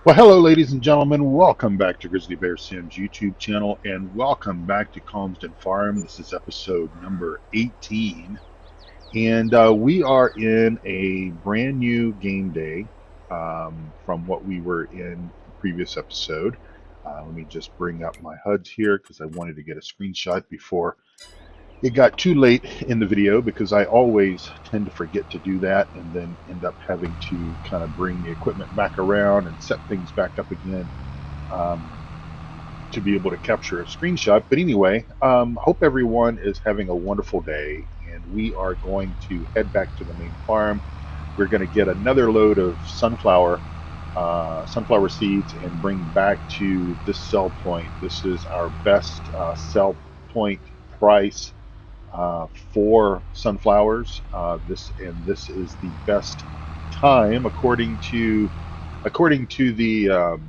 Well, hello, ladies and gentlemen. Welcome back to Grizzly Bear Sim's YouTube channel, and welcome back to Calmsden Farm. This is episode number 18, and we are in a brand new game day from what we were in the previous episode. Let me just bring up my HUDs here because I wanted to get a screenshot before it got too late in the video, because I always tend to forget to do that and then end up having to kind of bring the equipment back around and set things back up again um, to be able to capture a screenshot. But anyway, hope everyone is having a wonderful day, and we are going to head back to the main farm. We're going to get another load of sunflower seeds and bring back to this sell point. This is our best sell point price for sunflowers. This is the best time according to the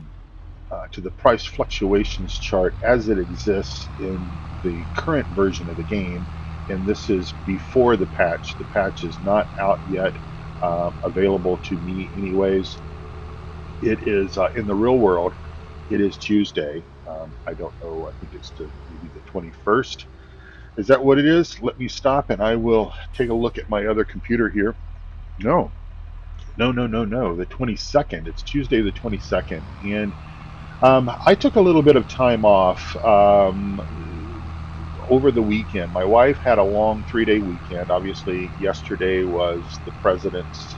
price fluctuations chart as it exists in the current version of the game. And this is before the patch. The patch is not out yet, available to me anyways. It is in the real world. It is Tuesday. I don't know. I think it's maybe the 21st. Is that what it is? Let me stop and I will take a look at my other computer here. No, no. The 22nd. It's Tuesday the 22nd. And I took a little bit of time off over the weekend. My wife had a long 3-day weekend. Obviously, yesterday was the President's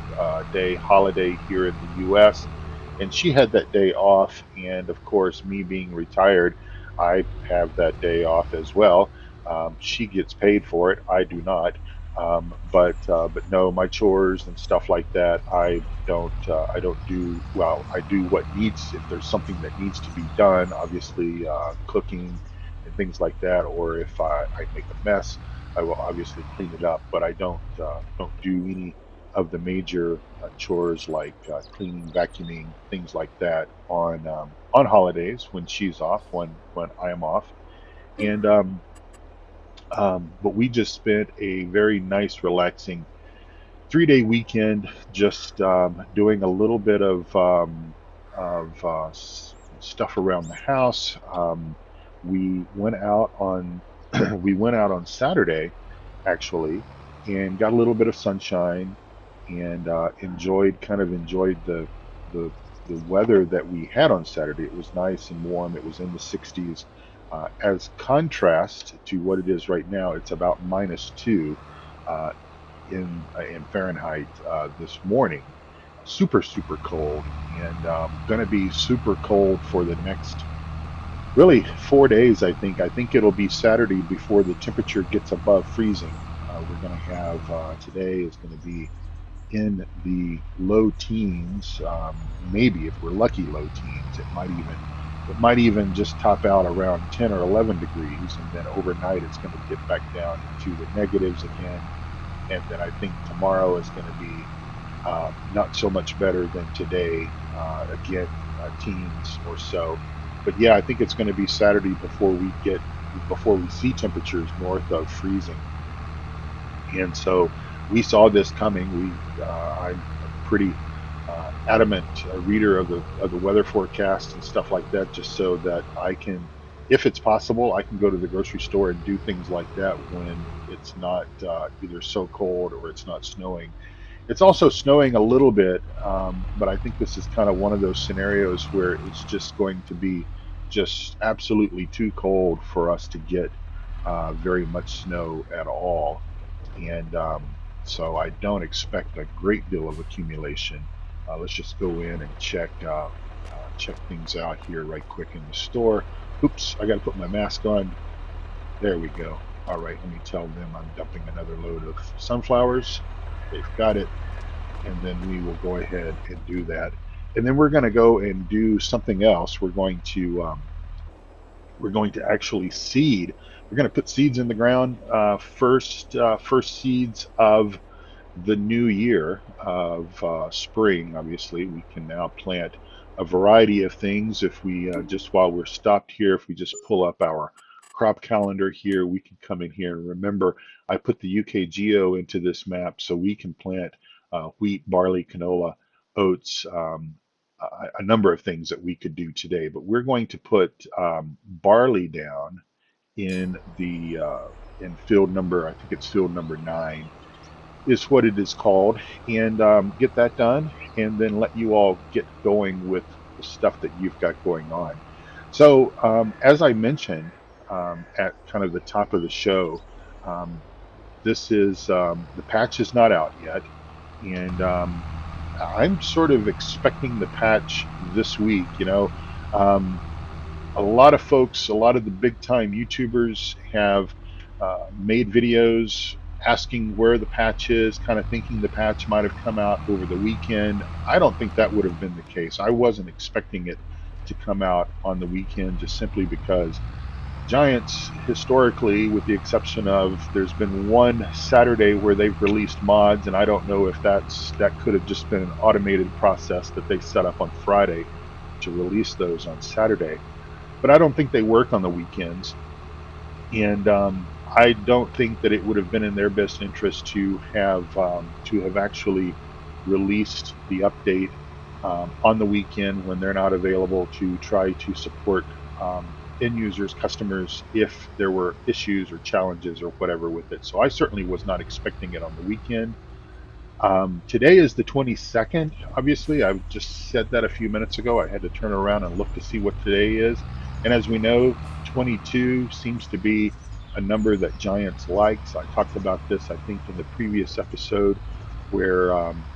Day holiday here in the U.S., and she had that day off. And of course, me being retired, I have that day off as well. She gets paid for it. I do not. But no, my chores and stuff like that, I don't do. Well, I do what needs, if there's something that needs to be done, obviously cooking and things like that. Or if I make a mess, I will obviously clean it up. But I don't do any of the major chores like cleaning, vacuuming, things like that on holidays when she's off, when I am off. And But we just spent a very nice, relaxing 3-day weekend, just doing a little bit of stuff around the house. We went out on we went out on Saturday, actually, and got a little bit of sunshine, and enjoyed the the weather that we had on Saturday. It was nice and warm. It was in the 60s. As contrast to what it is right now, it's about -2 uh, in Fahrenheit this morning. Super cold, and going to be super cold for the next really 4 days. I think it'll be Saturday before the temperature gets above freezing. We're going to have Today is going to be in the low teens, maybe if we're lucky, low teens. It might even just top out around 10 or 11 degrees, and then overnight it's going to dip back down into the negatives again. And then I think tomorrow is going to be not so much better than today. Again, teens or so. But yeah, I think it's going to be Saturday before we see temperatures north of freezing. And so we saw this coming. I'm a pretty adamant reader of the weather forecast and stuff like that, just so that I can, if it's possible, I can go to the grocery store and do things like that when it's not either so cold or it's not snowing. It's also snowing a little bit, but I think this is kind of one of those scenarios where it's just going to be just absolutely too cold for us to get very much snow at all. And so I don't expect a great deal of accumulation. Let's just go in and check things out here right quick in the store. Oops, I got to put my mask on. There we go. All right, let me tell them I'm dumping another load of sunflowers. They've got it, and then we will go ahead and do that. And then we're going to go and do something else. We're going to actually seed. We're going to put seeds in the ground, first seeds of the new year, of spring. Obviously, we can now plant a variety of things. If we just while we're stopped here, if we just pull up our crop calendar here, we can come in here and remember I put the UK Geo into this map so we can plant wheat, barley, canola, oats, a number of things that we could do today, but we're going to put barley down in the in field number, I think it's field number 9 is what it is called, and get that done, and then let you all get going with the stuff that you've got going on. So, as I mentioned at kind of the top of the show, um, this is the patch is not out yet, and I'm sort of expecting the patch this week. Um, a lot of folks, a lot of the big time YouTubers have made videos asking where the patch is, kind of thinking the patch might have come out over the weekend. I don't think that would have been the case. I wasn't expecting it to come out on the weekend just simply because Giants, historically, with the exception of there's been one Saturday where they've released mods, and I don't know if that could have just been an automated process that they set up on Friday to release those on Saturday. But I don't think they work on the weekends, and I don't think that it would have been in their best interest to have actually released the update on the weekend when they're not available to try to support end users, customers, if there were issues or challenges or whatever with it. So I certainly was not expecting it on the weekend. Today is the 22nd. Obviously, I've just said that a few minutes ago. I had to turn around and look to see what today is. And as we know, 22 seems to be a number that Giants likes. I talked about this, I think, in the previous episode, where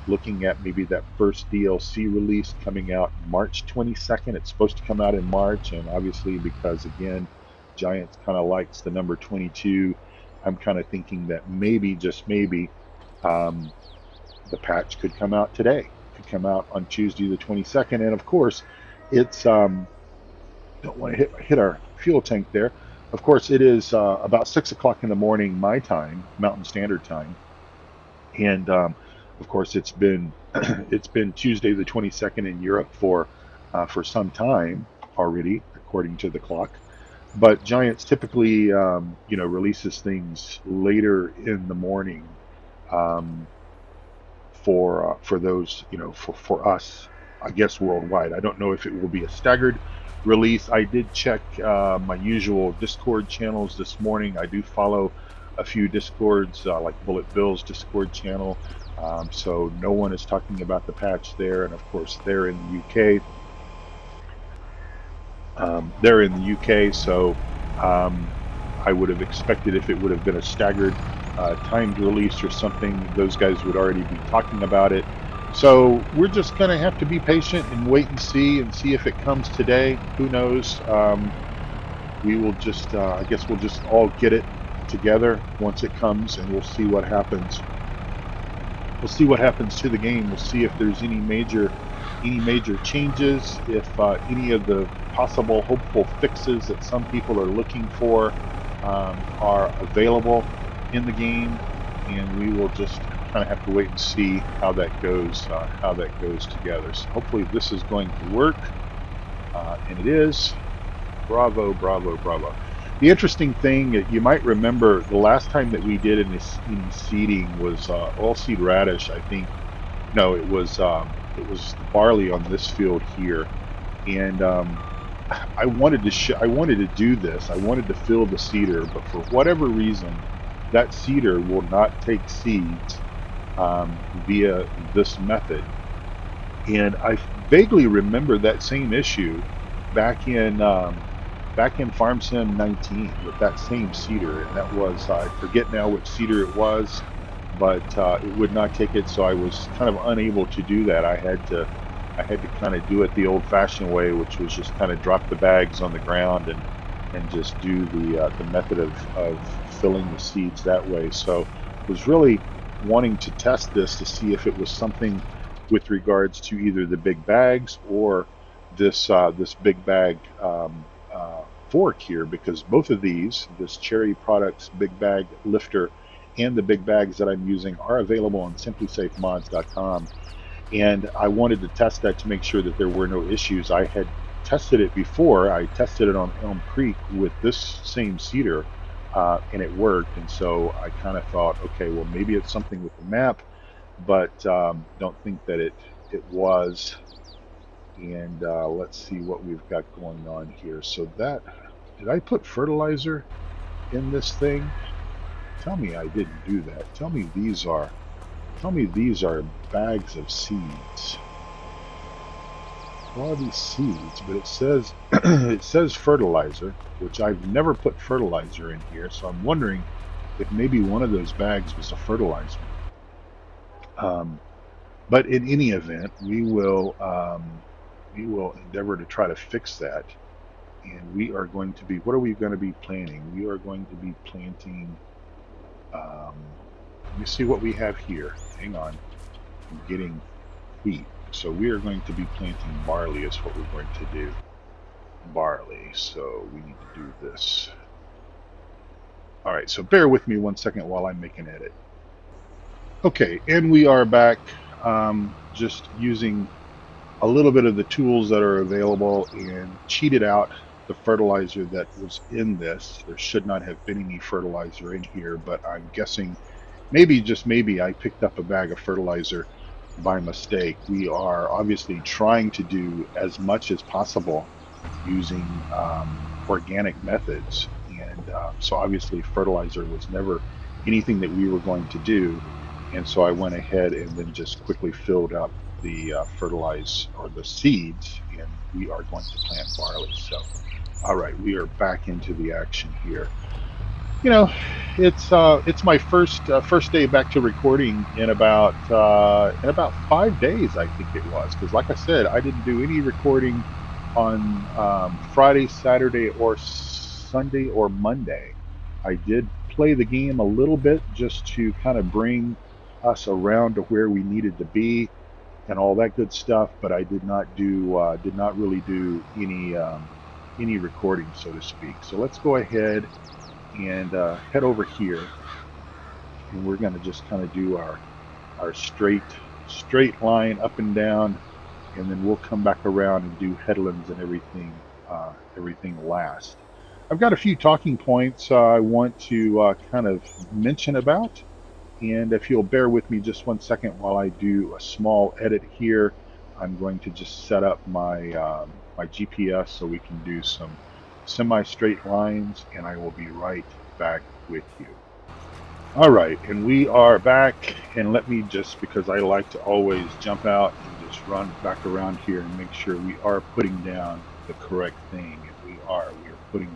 looking at maybe that first DLC release coming out March 22nd. It's supposed to come out in March. And obviously, because again, Giants kind of likes the number 22, I'm kind of thinking that maybe, just maybe, um, the patch could come out today, could come out on Tuesday the 22nd. And of course, it's don't want to hit our fuel tank there. Of course, it is about 6 o'clock in the morning my time, Mountain Standard Time, and of course it's been it's been Tuesday the 22nd in Europe for some time already, according to the clock. But Giants typically releases things later in the morning. Um, for those, for us, I guess worldwide. I don't know if it will be a staggered release. I did check my usual Discord channels this morning. I do follow a few Discords, like Bullet Bill's Discord channel. So no one is talking about the patch there, and of course they're in the UK. They're in the UK, so um, I would have expected if it would have been a staggered timed release or something, those guys would already be talking about it. So we're just going to have to be patient and wait and see if it comes today. Who knows? We will just, I guess we'll just all get it together once it comes, and we'll see what happens. We'll see what happens to the game. We'll see if there's any major changes, if any of the possible hopeful fixes that some people are looking for are available in the game, and we will just kind of have to wait and see how that goes together. So hopefully this is going to work, and it is. Bravo, bravo, bravo. The interesting thing, you might remember the last time that we did in seeding was oilseed radish, I think. No, it was the barley on this field here, and I wanted to do this. I wanted to fill the seeder, but for whatever reason, that seeder will not take seeds via this method. And I vaguely remember that same issue back in back in Farm Sim 19 with that same seeder, and that was, I forget now which seeder it was, but it would not take it, so I was kind of unable to do that. I had to kind of do it the old-fashioned way, which was just kind of drop the bags on the ground and just do the method of filling the seeds that way. So I was really wanting to test this to see if it was something with regards to either the big bags or this big bag fork here, because both of these, this Cherry Products big bag lifter and the big bags that I'm using, are available on simplysafemods.com. And I wanted to test that to make sure that there were no issues. I had tested it before. I tested it on Elm Creek with this same seeder, and it worked. And so I kind of thought, okay, well, maybe it's something with the map, but don't think that it was. And let's see what we've got going on here. So that, did I put fertilizer in this thing? Tell me I didn't do that. Tell me these are bags of seeds. What are these seeds? But it says it says fertilizer, which I've never put fertilizer in here. So I'm wondering if maybe one of those bags was a fertilizer. Um, but in any event, we will endeavor to try to fix that. And we are going to be, what are we going to be planting? We are going to be planting, um, let me see what we have here. Hang on, I'm getting wheat. So we are going to be planting barley is what we're going to do. Barley, so we need to do this. All right, so bear with me 1 second while I make an edit. Okay, and we are back, just using a little bit of the tools that are available and cheated out the fertilizer that was in this. There should not have been any fertilizer in here, but I'm guessing maybe, just maybe, I picked up a bag of fertilizer by mistake. We are obviously trying to do as much as possible using organic methods. And so obviously fertilizer was never anything that we were going to do. And so I went ahead and then just quickly filled up the fertilize or the seeds, and we are going to plant barley. So, all right, we are back into the action here. You know, it's my first day back to recording in about 5 days, I think it was. Because like I said, I didn't do any recording on Friday, Saturday, or Sunday or Monday. I did play the game a little bit just to kind of bring us around to where we needed to be and all that good stuff, but I did not really do any recording, so to speak. So let's go ahead and head over here, and we're going to just kind of do our straight line up and down, and then we'll come back around and do headlands and everything last. I've got a few talking points I want to kind of mention about, and if you'll bear with me just 1 second while I do a small edit here, I'm going to just set up my GPS so we can do some semi-straight lines, and I will be right back with you. All right, and we are back, and let me just, because I like to always jump out and just run back around here and make sure we are putting down the correct thing, and we are putting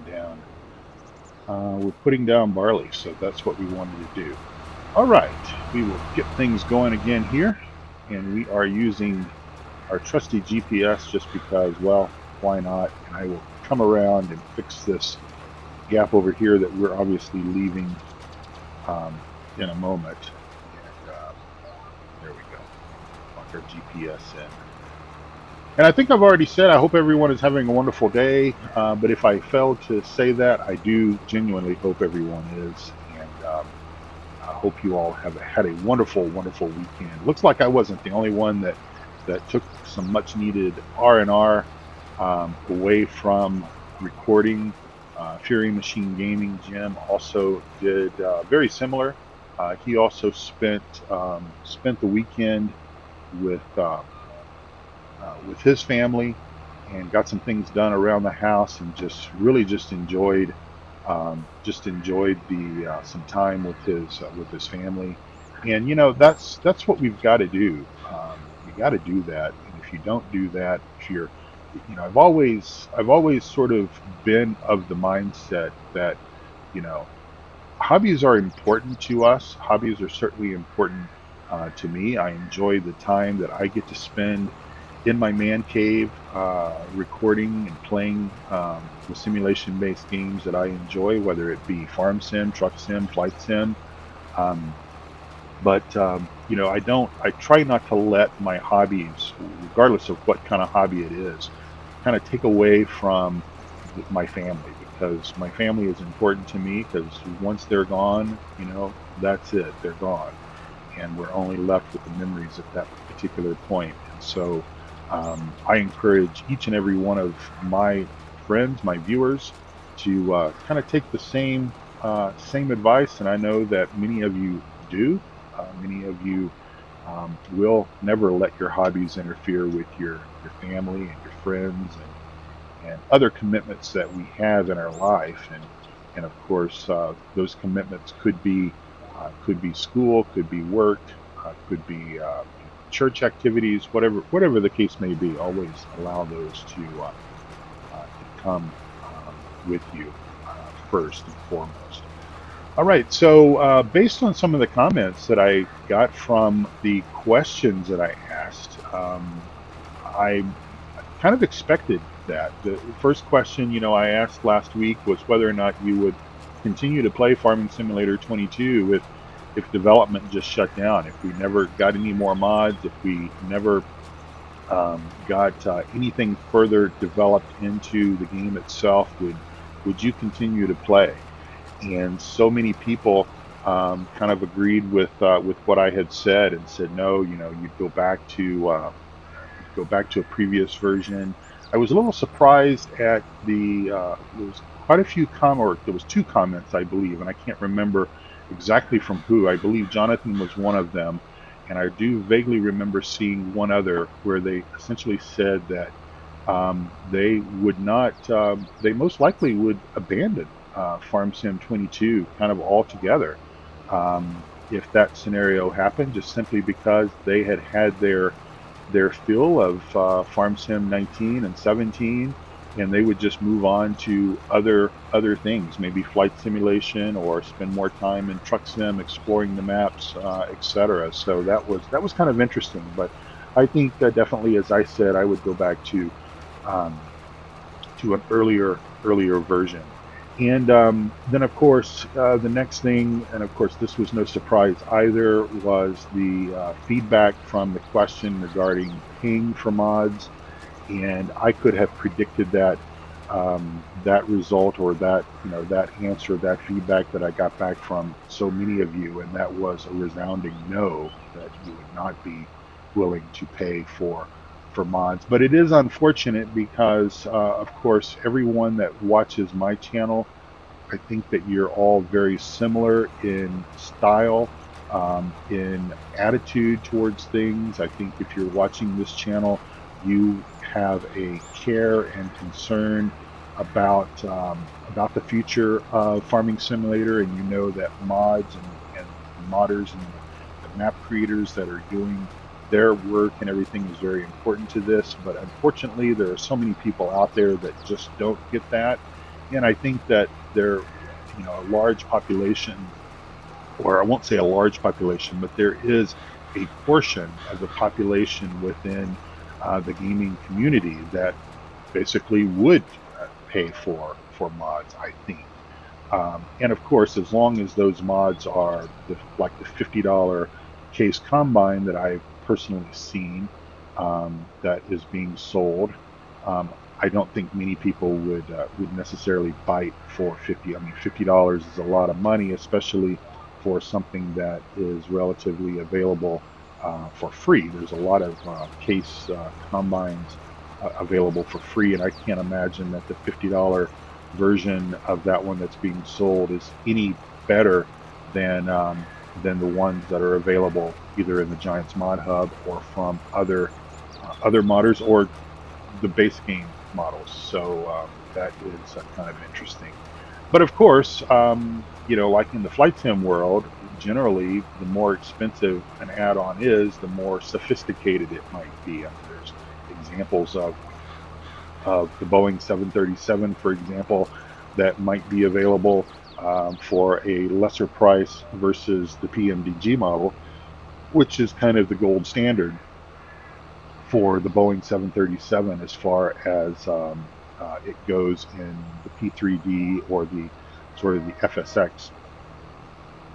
down barley, so that's what we wanted to do. All right, we will get things going again here, and we are using our trusty GPS just because, well, why not? And I will come around and fix this gap over here that we're obviously leaving in a moment. And there we go. Lock our GPS in. And I think I've already said I hope everyone is having a wonderful day. But if I failed to say that, I do genuinely hope everyone is. And I hope you all have had a wonderful, wonderful weekend. Looks like I wasn't the only one that took some much needed R&R away from recording. Fury Machine Gaming Jim also did very similar. He also spent the weekend with his family and got some things done around the house, and just really just enjoyed the some time with his family. And that's what we've got to do. You got to do that, and if you don't do that, if you're I've always sort of been of the mindset that you know hobbies are important to us. Hobbies are certainly important to me. I enjoy the time that I get to spend in my man cave, recording and playing the simulation-based games that I enjoy, whether it be farm sim, truck sim, flight sim. Um, but I try not to let my hobbies, regardless of what kind of hobby it is, kind of take away from my family, because my family is important to me, because once they're gone, that's it, they're gone, and we're only left with the memories at that particular point. And so I encourage each and every one of my friends, my viewers, to kind of take the same advice, and I know that many of you do. Many of you will never let your hobbies interfere with your your family and your friends and other commitments that we have in our life. And of course, those commitments could be school, could be work, could be church activities, whatever the case may be. Always allow those to come with you first and foremost. All right, so based on some of the comments that I got from the questions that I asked, I kind of expected that. The first question, I asked last week was whether or not you would continue to play Farming Simulator 22 if development just shut down, if we never got any more mods, if we never got anything further developed into the game itself, would you continue to play? And so many people kind of agreed with what I had said and said no. You'd go back to a previous version. I was a little surprised at there was quite a few or there was two comments, I believe, and I can't remember exactly from who. I believe Jonathan was one of them, and I do vaguely remember seeing one other where they essentially said that they would not, they most likely would abandon Farm Sim 22 kind of altogether if that scenario happened, just simply because they had their fill of Farm Sim 19 and 17, and they would just move on to other things, maybe flight simulation, or spend more time in truck sim, exploring the maps, etc. So that was kind of interesting. But I think definitely, as I said, I would go back um, to an earlier version. And then, of course, the next thing, and of course, this was no surprise either, was the feedback from the question regarding paying for mods. And I could have predicted that result, or that answer, that feedback that I got back from so many of you, and that was a resounding no, that you would not be willing to pay for mods. But it is unfortunate because, of course, everyone that watches my channel, I think that you're all very similar in style, in attitude towards things. I think if you're watching this channel, you have a care and concern about the future of Farming Simulator, and you know that mods and modders and the map creators that are doing their work and everything is very important to this. But unfortunately, there are so many people out there that just don't get that, and I think that there, a large population, or I won't say a large population, but there is a portion of the population within the gaming community that basically would pay for mods, I think. And of course, as long as those mods are like the $50 case combine that I've personally seen that is being sold, I don't think many people would necessarily bite for 50. I mean, $50 is a lot of money, especially for something that is relatively available for free. There's a lot of case combines available for free, and I can't imagine that the $50 version of that one that's being sold is any better than the ones that are available either in the Giants Mod Hub or from other modders, or the base game models. So that is kind of interesting. But of course, like in the flight sim world, generally the more expensive an add-on is, the more sophisticated it might be. I mean, there's examples of the Boeing 737, for example, that might be available for a lesser price versus the PMDG model, which is kind of the gold standard for the Boeing 737 as far as it goes in the P3D or the sort of the FSX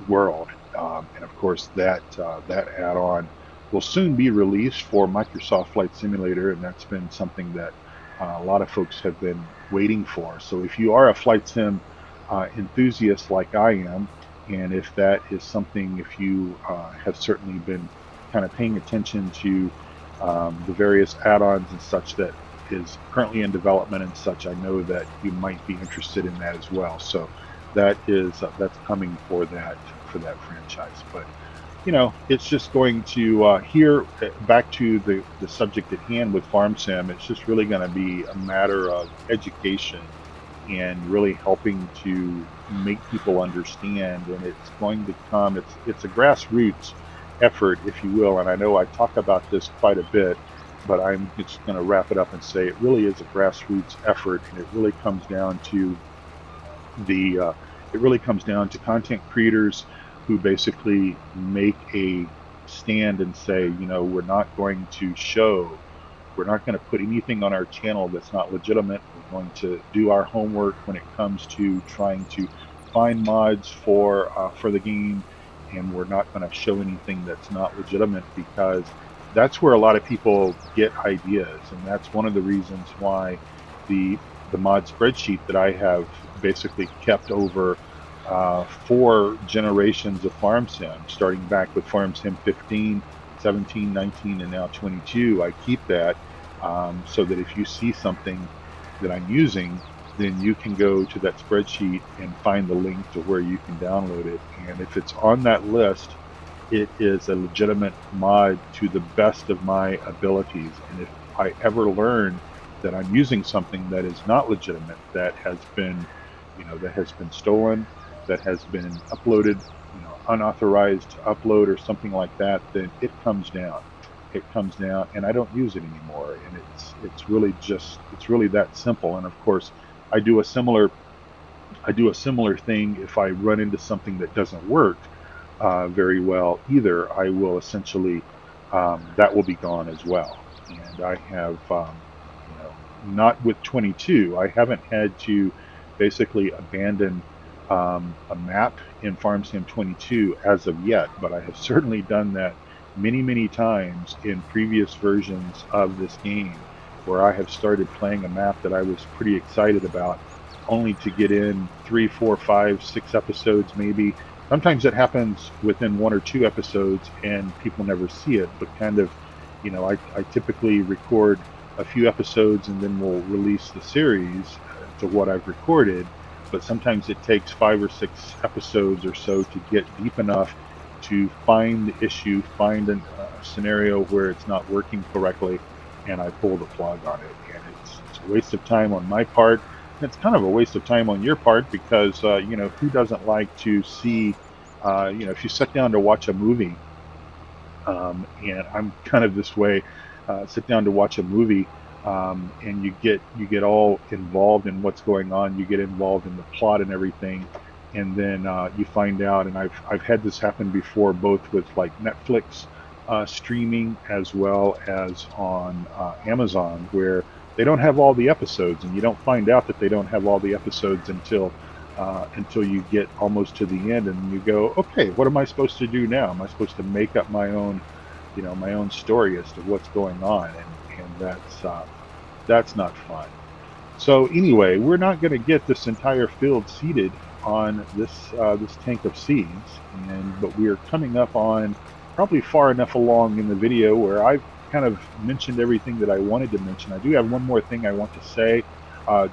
world. And of course, that add-on will soon be released for Microsoft Flight Simulator, and that's been something that a lot of folks have been waiting for. So if you are a flight sim enthusiast like I am, and if that is something, if you have certainly been kind of paying attention to the various add-ons and such that is currently in development and such, I know that you might be interested in that as well. So that is that's coming for that franchise. But it's just going to here back to the subject at hand with farm sim. It's just really going to be a matter of education and really helping to make people understand. And it's going to come. It's a grassroots effort, if you will. And I know I talk about this quite a bit, but I'm just going to wrap it up and say it really is a grassroots effort, and it really comes down to the it really comes down to content creators who basically make a stand and say, we're not going to put anything on our channel that's not legitimate. We're going to do our homework when it comes to trying to find mods for the game, and we're not going to show anything that's not legitimate, because that's where a lot of people get ideas, and that's one of the reasons why the the mod spreadsheet that I have basically kept over 4 generations of farm sim, starting back with farm sim 15, 17, 19, and now 22. I keep that so that if you see something that I'm using, then you can go to that spreadsheet and find the link to where you can download it. And if it's on that list, it is a legitimate mod to the best of my abilities. And if I ever learn that I'm using something that is not legitimate, that has been stolen, that has been uploaded, unauthorized upload or something like that, then it comes down. It comes down, and I don't use it anymore. And it's really that simple. And of course, I do a similar I do a similar thing if I run into something that doesn't work very well either. I will essentially that will be gone as well. And I have not with 22. I haven't had to basically abandon a map in FarmSim 22 as of yet, but I have certainly done that many times in previous versions of this game, where I have started playing a map that I was pretty excited about, only to get in 3, 4, 5, 6 episodes maybe. Sometimes it happens within 1 or 2 episodes and people never see it, but kind of, I typically record a few episodes and then we'll release the series to what I've recorded. But sometimes it takes 5 or 6 episodes or so to get deep enough to find the issue, find a scenario where it's not working correctly, and I pull the plug on it. And it's a waste of time on my part. And it's kind of a waste of time on your part, because, who doesn't like to see, if you sit down to watch a movie, and I'm kind of this way. Sit down to watch a movie, and you get all involved in what's going on. You get involved in the plot and everything, and then you find out. And I've had this happen before, both with like Netflix streaming as well as on Amazon, where they don't have all the episodes, and you don't find out that they don't have all the episodes until you get almost to the end, and you go, okay, what am I supposed to do now? Am I supposed to make up my own story as to what's going on? And that's not fun. So anyway, we're not going to get this entire field seeded on this tank of seeds, but we are coming up on probably far enough along in the video where I've kind of mentioned everything that I wanted to mention. I do have one more thing I want to say,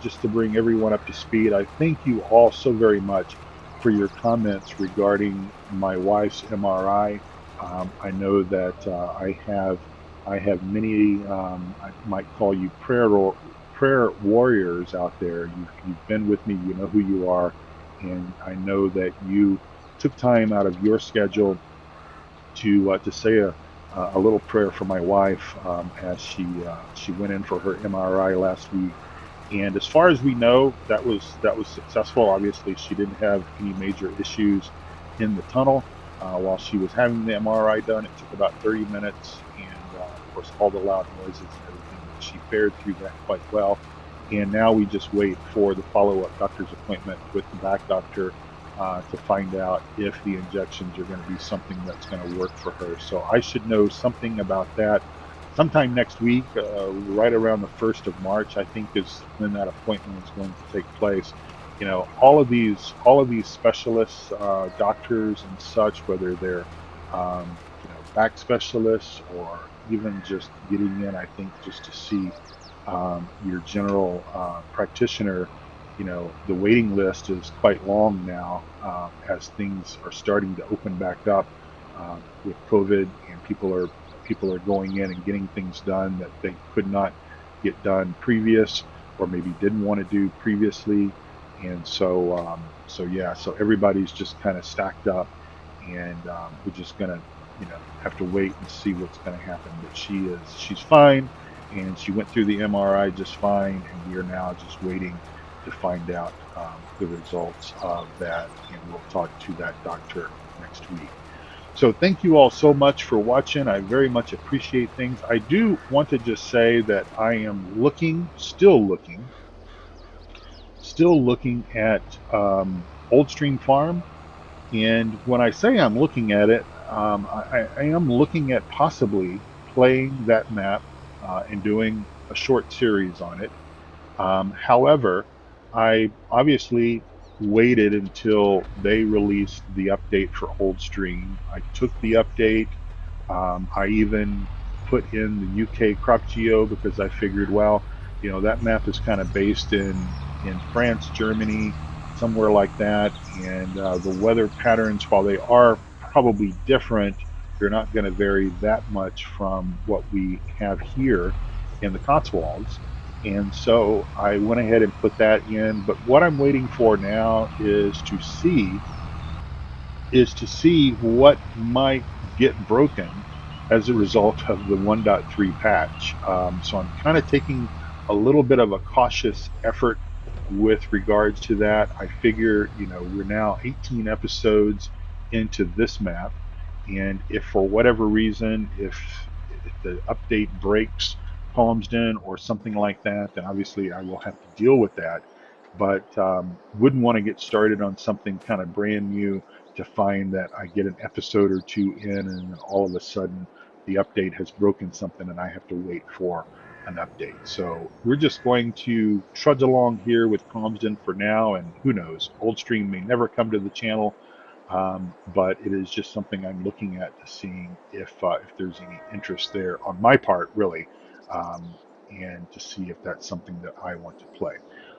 just to bring everyone up to speed. I thank you all so very much for your comments regarding my wife's MRI. I know that I have many, I might call you prayer warriors out there. You've been with me. You know who you are, and I know that you took time out of your schedule to say a little prayer for my wife, as she went in for her MRI last week. And as far as we know, that was successful. Obviously, she didn't have any major issues in the tunnel while she was having the MRI done. It took about 30 minutes, and of course, all the loud noises and everything. She fared through that quite well. And now we just wait for the follow-up doctor's appointment with the back doctor to find out if the injections are going to be something that's going to work for her. So I should know something about that sometime next week, right around the 1st of March, I think, is when that appointment is going to take place. All of these specialists, doctors and such, whether they're back specialists or even just getting in, I think, just to see your general practitioner. The waiting list is quite long now, as things are starting to open back up with COVID, and people are going in and getting things done that they could not get done previous, or maybe didn't want to do previously. And so yeah, so everybody's just kind of stacked up, and we're just gonna, have to wait and see what's gonna happen. But she's fine, and she went through the MRI just fine, and we are now just waiting to find out the results of that, and we'll talk to that doctor next week. So thank you all so much for watching. I very much appreciate things. I do want to just say that I am still looking at Old Stream Farm. And when I say I'm looking at it, I am looking at possibly playing that map and doing a short series on it. However, I obviously waited until they released the update for Old Stream. I took the update. I even put in the UK crop geo because I figured, well, that map is kind of based in France, Germany, somewhere like that, and the weather patterns, while they are probably different, they're not going to vary that much from what we have here in the Cotswolds. And so I went ahead and put that in. But what I'm waiting for now is to see what might get broken as a result of the 1.3 patch. So I'm kind of taking a little bit of a cautious effort with regards to that. I figure, we're now 18 episodes into this map, and if for whatever reason, if the update breaks Calmsden or something like that, then obviously I will have to deal with that. But wouldn't want to get started on something kind of brand new to find that I get an episode or two in, and then all of a sudden the update has broken something and I have to wait for an update. So we're just going to trudge along here with Calmsden for now, and who knows, Old Stream may never come to the channel, but it is just something I'm looking at to seeing if there's any interest there on my part, really, and to see if that's something that I want to play.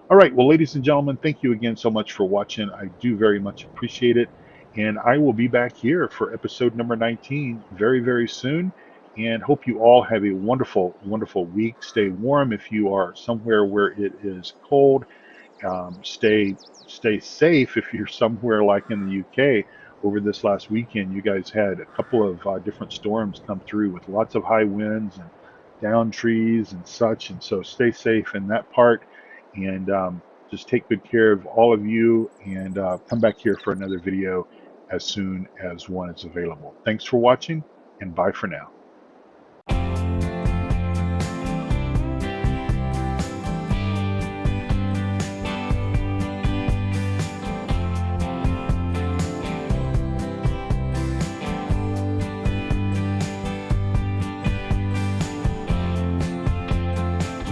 All right, well, ladies and gentlemen, thank you again so much for watching. I do very much appreciate it. And I will be back here for episode number 19 very, very soon. And hope you all have a wonderful, wonderful week. Stay warm if you are somewhere where it is cold. Stay safe if you're somewhere like in the UK. Over this last weekend, you guys had a couple of different storms come through with lots of high winds and down trees and such. And so stay safe in that part, and just take good care of all of you, and come back here for another video as soon as one is available. Thanks for watching, and bye for now.